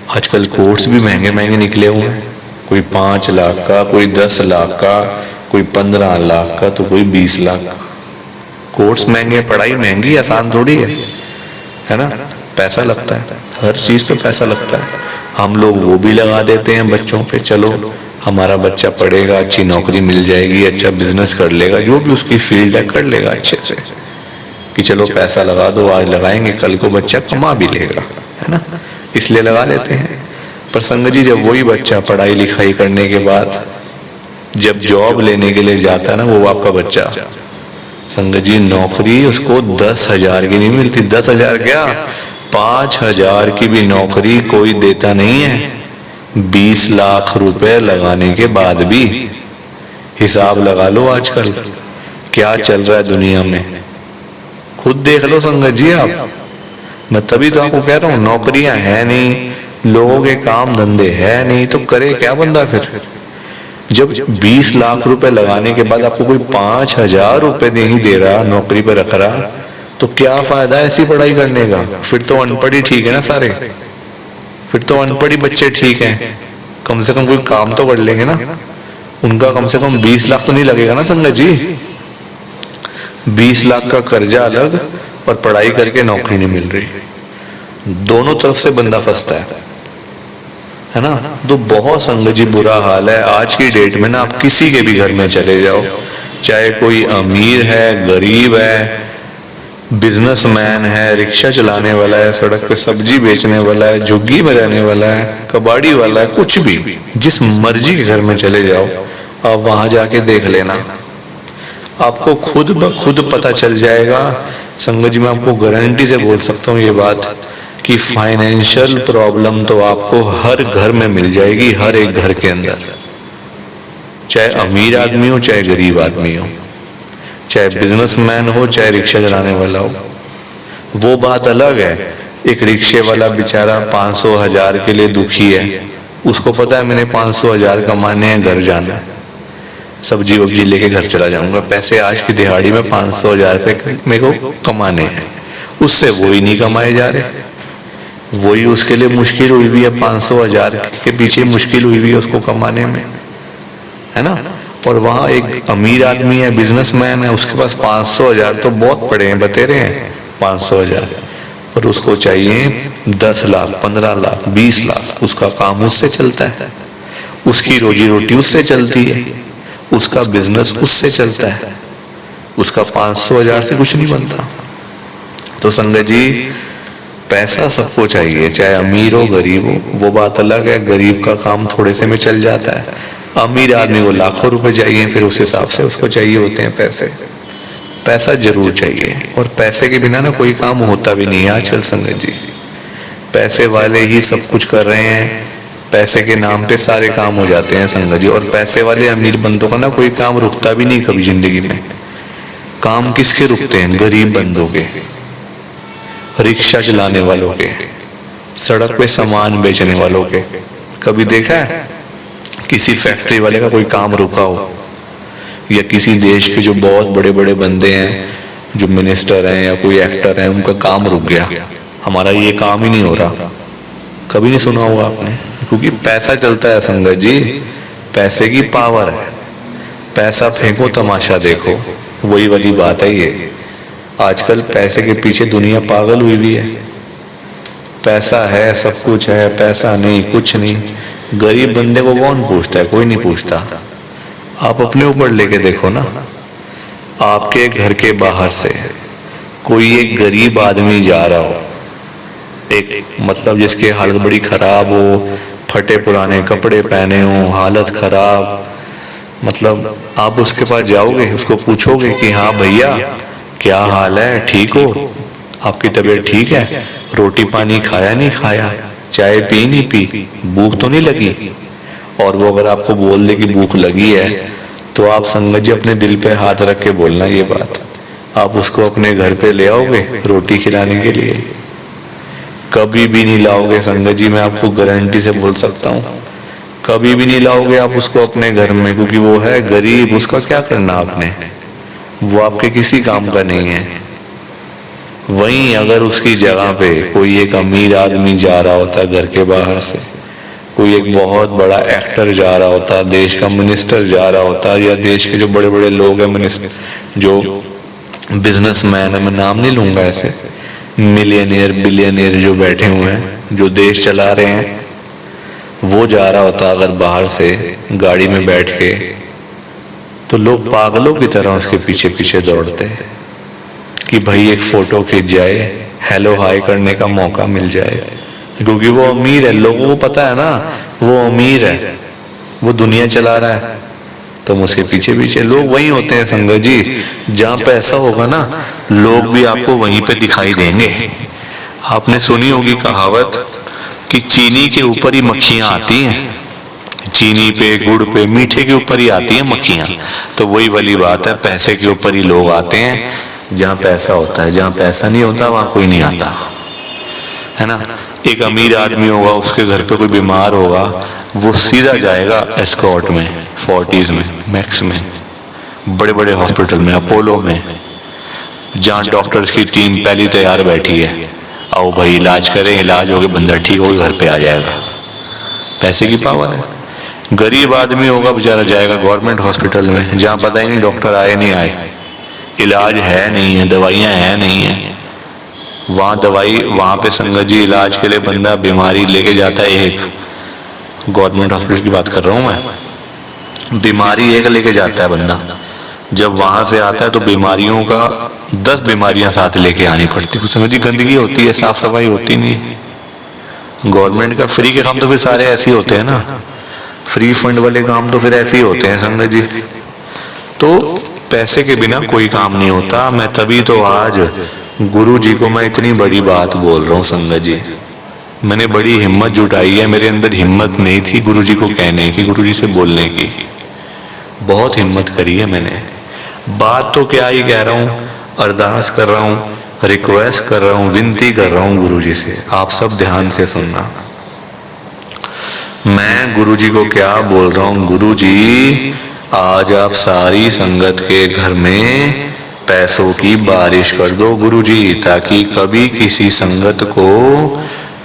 आजकल कोर्स भी महंगे महंगे निकले हुए हैं, कोई 5 लाख का, कोई 10 लाख का, कोई 15 लाख का, तो कोई 20 लाख का। कोर्स महंगे, पढ़ाई महंगी, आसान थोड़ी है ना, पैसा लगता है, हर चीज पे पैसा लगता है। हम लोग वो भी लगा देते हैं बच्चों पे, चलो हमारा बच्चा पढ़ेगा, अच्छी नौकरी मिल जाएगी, अच्छा बिजनेस कर लेगा, जो भी उसकी फील्ड है कर लेगा अच्छे से, कि चलो पैसा लगा दो, आज लगाएंगे कल को बच्चा कमा भी लेगा, है ना, इसलिए लगा लेते हैं। पर संगत जी जब वही बच्चा पढ़ाई लिखाई करने के बाद जब जॉब लेने के लिए जाता है ना, वो आपका बच्चा, संगत जी नौकरी उसको 10,000 की नहीं मिलती, 10,000 क्या, 5,000 की भी नौकरी कोई देता नहीं है, 20 लाख रुपए लगाने के बाद भी। हिसाब लगा लो आजकल क्या चल रहा है दुनिया में, खुद देख लो संगत जी आप। मैं तभी तो आपको कह रहा हूँ, नौकरियां है नहीं, लोगों के काम धंधे है नहीं, तो करे क्या बंदा फिर। जब 20 लाख रुपए लगाने के बाद आपको कोई 5,000 रुपए नहीं दे रहा, नौकरी पर रख रहा, तो क्या फायदा ऐसी पढ़ाई करने का। फिर तो अनपढ़ ही ठीक है ना सारे, फिर तो अनपढ़ ही बच्चे ठीक हैं, कम से कम कोई काम तो कर लेंगे ना, उनका कम से कम 20 लाख तो नहीं लगेगा ना संगत जी। 20 लाख का कर्जा अलग और पढ़ाई करके नौकरी नहीं मिल रही, दोनों तरफ से बंदा फंसता है ना। तो बहुत संगत जी बुरा हाल है आज की डेट में ना, आप किसी के भी घर में चले जाओ, चाहे कोई अमीर है, गरीब है, बिजनेसमैन है, रिक्शा चलाने वाला है, सड़क पे सब्जी बेचने वाला है, झुग्गी में रहने वाला है, कबाड़ी वाला है, कुछ भी, जिस मर्जी के घर में चले जाओ आप वहां जाके देख लेना, आपको खुद ब खुद पता चल जाएगा। संगत जी मैं आपको गारंटी से बोल सकता हूँ ये बात, कि फाइनेंशियल प्रॉब्लम तो आपको हर घर में मिल जाएगी, हर एक घर के अंदर, चाहे अमीर आदमी हो चाहे गरीब आदमी हो, चाहे बिजनेसमैन हो चाहे रिक्शा चलाने वाला हो। वो बात अलग है, एक रिक्शे वाला बेचारा 500,000 के लिए दुखी है, उसको पता है मैंने 500,000 कमाने हैं, घर जाना है, सब्जी वब्जी लेके घर चला जाऊंगा, पैसे आज की दिहाड़ी में 500,000 रुपये मेरे को कमाने हैं, उससे वही नहीं कमाए जा रहे, वही उसके लिए मुश्किल हुई हुई है, 500,000 के पीछे मुश्किल हुई हुई है उसको कमाने में, है ना। और वहां एक अमीर आदमी है, बिजनेसमैन है, उसके पास 500,000 तो बहुत पड़े हैं, बतेरे हैं 500,000, पर उसको चाहिए 10 लाख, 15 लाख, 20 लाख, उसका काम उससे चलता है, उसकी रोजी रोटी उससे चलती है, उसका बिजनेस उससे चलता है, उसका 500,000 से कुछ नहीं बनता। तो संगत जी पैसा सबको चाहिए, चाहे अमीर हो गरीब हो, वो बात अलग है, गरीब का काम थोड़े से में चल जाता है, अमीर आदमी को लाखों रुपए चाहिए, फिर उस हिसाब से उसको चाहिए होते हैं पैसे, पैसा जरूर चाहिए, और पैसे के बिना ना कोई काम होता भी नहीं है आजकल संगत जी। पैसे वाले ही सब कुछ कर रहे हैं, पैसे के नाम पे सारे काम हो जाते हैं संगत जी, और पैसे वाले अमीर बंदों का ना कोई काम रुकता भी नहीं कभी जिंदगी में। काम किसके रुकते हैं, गरीब बंदों के, रिक्शा चलाने वालों के, सड़क पे सामान बेचने वालों के। कभी देखा है किसी फैक्ट्री वाले का कोई काम रुका हो, या किसी देश के जो बहुत बड़े बड़े बंदे हैं, जो मिनिस्टर हैं या कोई एक्टर है, उनका काम रुक गया, हमारा ये काम ही नहीं हो रहा, कभी नहीं सुना होगा आपने, क्योंकि पैसा चलता है संगत जी, पैसे की पावर है, पैसा फेंको तमाशा देखो, वही वाली बात है ये। आजकल पैसे के पीछे दुनिया पागल हुई हुई है, पैसा है सब कुछ है, पैसा नहीं कुछ नहीं। गरीब बंदे को कौन पूछता है, कोई नहीं पूछता। आप अपने ऊपर लेके देखो ना, आपके घर के बाहर से कोई एक गरीब आदमी जा रहा हो, एक मतलब जिसकी हालत बड़ी खराब हो, फटे पुराने कपड़े पहने हो, हालत खराब, मतलब आप उसके पास जाओगे, उसको पूछोगे कि हाँ भैया क्या हाल है, ठीक हो, आपकी तबीयत ठीक है, रोटी पानी खाया नहीं खाया, चाय पी नहीं पी, भूख तो नहीं लगी? और वो अगर आपको बोल दे कि भूख लगी है, तो आप संगत जी अपने दिल पे हाथ रख के बोलना ये बात। आप उसको अपने घर पे ले आओगे रोटी खिलाने के लिए? कभी भी नहीं लाओगे संगत जी, मैं आपको गारंटी से बोल सकता हूँ, कभी भी नहीं लाओगे आप उसको अपने घर में, क्योंकि वो है गरीब, उसका क्या करना आपने, वो आपके किसी काम का नहीं है। वहीं अगर उसकी जगह पे कोई एक अमीर आदमी जा रहा होता घर के बाहर से, कोई एक बहुत बड़ा एक्टर जा रहा होता, देश का मिनिस्टर जा रहा होता, या देश के जो बड़े बड़े लोग हैं मिनिस्टर, जो बिजनेसमैन है, मैं नाम नहीं लूंगा ऐसे, मिलियनियर बिलियनियर जो बैठे हुए हैं, जो देश चला रहे हैं, वो जा रहा होता अगर बाहर से गाड़ी में बैठ के, तो लोग पागलों की तरह उसके पीछे पीछे दौड़ते कि भाई एक फोटो खींच जाए, हेलो हाय करने का मौका मिल जाए, क्योंकि वो अमीर है, लोगों को पता है ना वो अमीर है, वो दुनिया चला रहा है, तो उसके पीछे पीछे लोग वही होते हैं संगत जी। जहाँ पे ऐसा होगा ना, लोग भी आपको वहीं पे दिखाई देंगे। आपने सुनी होगी कहावत कि चीनी के ऊपर ही मक्खियां आती हैं, चीनी पे, गुड़ पे, मीठे के ऊपर ही आती हैं मक्खियां। तो वही वाली बात है, पैसे के ऊपर ही लोग आते हैं। जहाँ पैसा होता है, जहाँ पैसा नहीं होता वहां कोई नहीं आता, है ना। एक अमीर आदमी होगा, उसके घर पे कोई बीमार होगा, वो सीधा जाएगा एस्कॉर्ट में, फोर्टीज में, मैक्स में, बड़े बड़े हॉस्पिटल में, अपोलो में, जहाँ डॉक्टर्स की टीम पहली तैयार बैठी है, आओ भाई इलाज करें, इलाज हो गया, बंदा ठीक हो घर पे आ जाएगा। पैसे की पावर है। गरीब आदमी होगा बेचारा, जाएगा गवर्नमेंट हॉस्पिटल में, जहाँ पता ही नहीं डॉक्टर आए नहीं आए, इलाज है नहीं है, दवाइयाँ है नहीं है, वहाँ दवाई, वहाँ पे संगत जी इलाज के लिए बंदा बीमारी लेके जाता है, एक गवर्नमेंट हॉस्पिटल की बात कर रहा हूँ मैं, बीमारी एक लेके जाता है बंदा, जब वहां से आता है तो बीमारियों का 10 बीमारियां साथ लेके आनी पड़ती। कुछ समझिए, गंदगी होती है, साफ सफाई होती नहीं। गवर्नमेंट का फ्री के काम तो फिर सारे ऐसे ही होते हैं ना, फ्री फंड वाले काम तो फिर ऐसे ही होते हैं संगत जी। तो पैसे के बिना कोई काम नहीं होता। मैं तभी तो आज गुरु जी को मैं इतनी बड़ी बात बोल रहा हूँ संगत जी, मैंने बड़ी हिम्मत जुटाई है, मेरे अंदर हिम्मत नहीं थी गुरु जी को कहने की, गुरु जी से बोलने की, बहुत हिम्मत करी है मैंने। बात तो क्या ही कह रहा हूँ, अरदास कर रहा हूँ, रिक्वेस्ट कर रहा हूँ, विनती कर रहा हूँ गुरु जी से। आप सब ध्यान से सुनना, मैं गुरु जी को क्या बोल रहा हूँ। गुरु जी, आज आप सारी संगत के घर में पैसों की बारिश कर दो गुरु जी, ताकि कभी किसी संगत को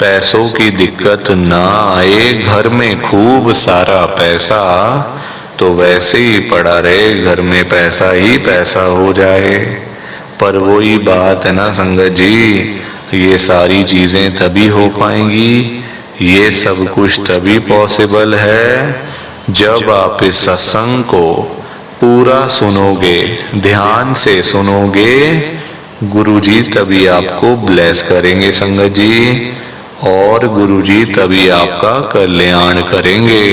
पैसों की दिक्कत ना आए। घर में खूब सारा पैसा तो वैसे ही पड़ा रहे, घर में पैसा ही पैसा हो जाए। पर वही बात है ना संगत जी, ये सारी चीजें तभी हो पाएंगी, ये सब कुछ तभी पॉसिबल है जब आप इस सत्संग को पूरा सुनोगे, ध्यान से सुनोगे। गुरुजी तभी आपको ब्लेस करेंगे संगत जी, और गुरुजी तभी आपका कल्याण करेंगे।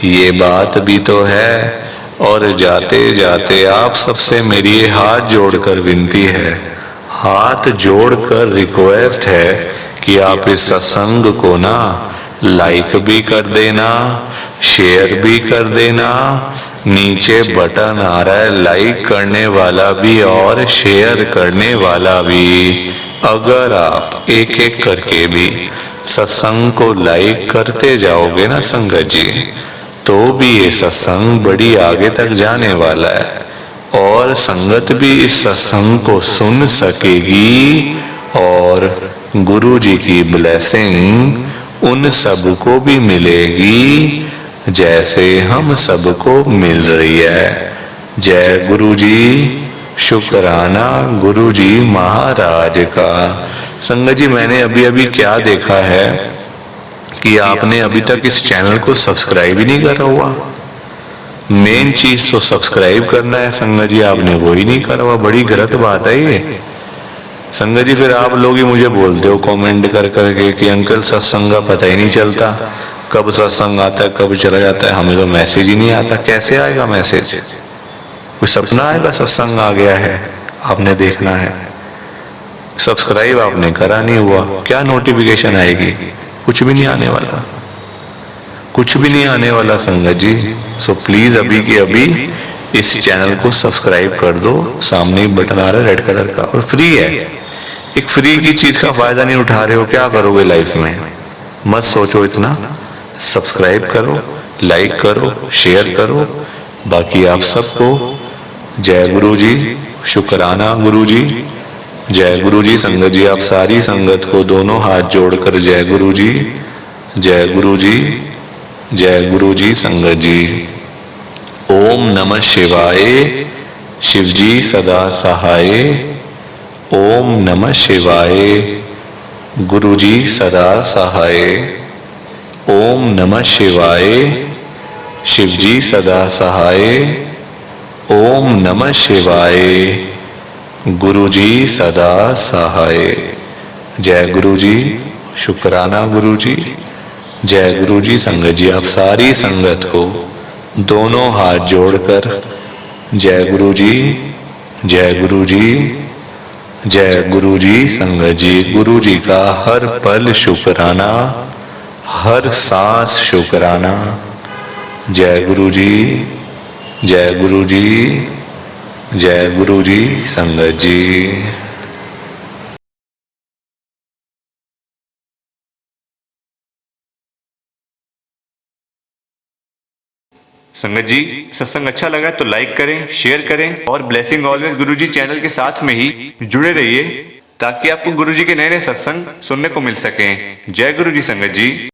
ये बात भी तो है। और जाते जाते आप सबसे मेरी हाथ जोड़कर विनती है, हाथ जोड़कर रिक्वेस्ट है कि आप इस सत्संग को ना लाइक भी कर देना, शेयर भी कर देना। नीचे बटन आ रहा है लाइक करने वाला भी और शेयर करने वाला भी। अगर आप एक एक करके भी सत्संग को लाइक करते जाओगे ना संगत जी, तो भी ये सत्संग बड़ी आगे तक जाने वाला है, और संगत भी इस सत्संग को सुन सकेगी, और गुरु जी की ब्लेसिंग उन सबको भी मिलेगी जैसे हम सबको मिल रही है। जय गुरु जी, शुक्राना गुरु जी महाराज का। संगत जी, मैंने अभी अभी क्या देखा है कि आपने अभी तक इस चैनल को सब्सक्राइब ही नहीं करा हुआ। मेन चीज तो सब्सक्राइब करना है संगत जी, आपने वो ही नहीं करा हुआ। बड़ी गलत बात है ये संगत जी फिर आप लोग ही मुझे बोलते हो कमेंट कर करके कि अंकल सत्संग का पता ही नहीं चलता, कब सत्संग आता है कब चला जाता है, हमें तो मैसेज ही नहीं आता। कैसे आएगा मैसेज? कोई सपना आएगा सत्संग आ गया है आपने देखना है? सब्सक्राइब आपने करा नहीं हुआ, क्या नोटिफिकेशन आएगी? कुछ भी नहीं आने वाला, कुछ भी नहीं आने वाला संगत जी। सो प्लीज अभी के अभी इस चैनल को सब्सक्राइब कर दो। सामने ही बटन आ रहा है रेड कलर का और फ्री है। एक फ्री की चीज का फायदा नहीं उठा रहे हो, क्या करोगे लाइफ में? मत सोचो इतना। सब्सक्राइब करो, लाइक करो, शेयर करो। बाकी आप सबको जय गुरु जी, शुक्राना गुरु जी, जय गुरु जी। संगत जी आप सारी संगत को दोनों हाथ जोड़कर जय गुरु जी, जय गुरु जी, जय गुरु जी। संगत जी ओम नमः शिवाय, शिव जी सदा सहाय। ओम नमः शिवाय, गुरु जी सदा सहाय। ओम नमः शिवाय, शिव जी सदा सहाय। ओम नमः शिवाय, गुरु जी सदा सहाय। जय गुरु जी, शुक्राना गुरु जी, जय गुरु जी। संगत जी आप सारी संगत को दोनों हाथ जोड़कर जय गुरु जी, जय गुरु जी, जय गुरु जी। संगत जी गुरु जी का हर पल शुक्राना, हर सांस शुक्राना। जय गुरु जी, जय गुरु जी, जय गुरु जी। संगत जी संगत जी सत्संग अच्छा लगा तो लाइक करें, शेयर करें और ब्लेसिंग ऑलवेज गुरुजी चैनल के साथ में ही जुड़े रहिए ताकि आपको गुरुजी के नए नए सत्संग सुनने को मिल सकें। जय गुरु जी संगत जी।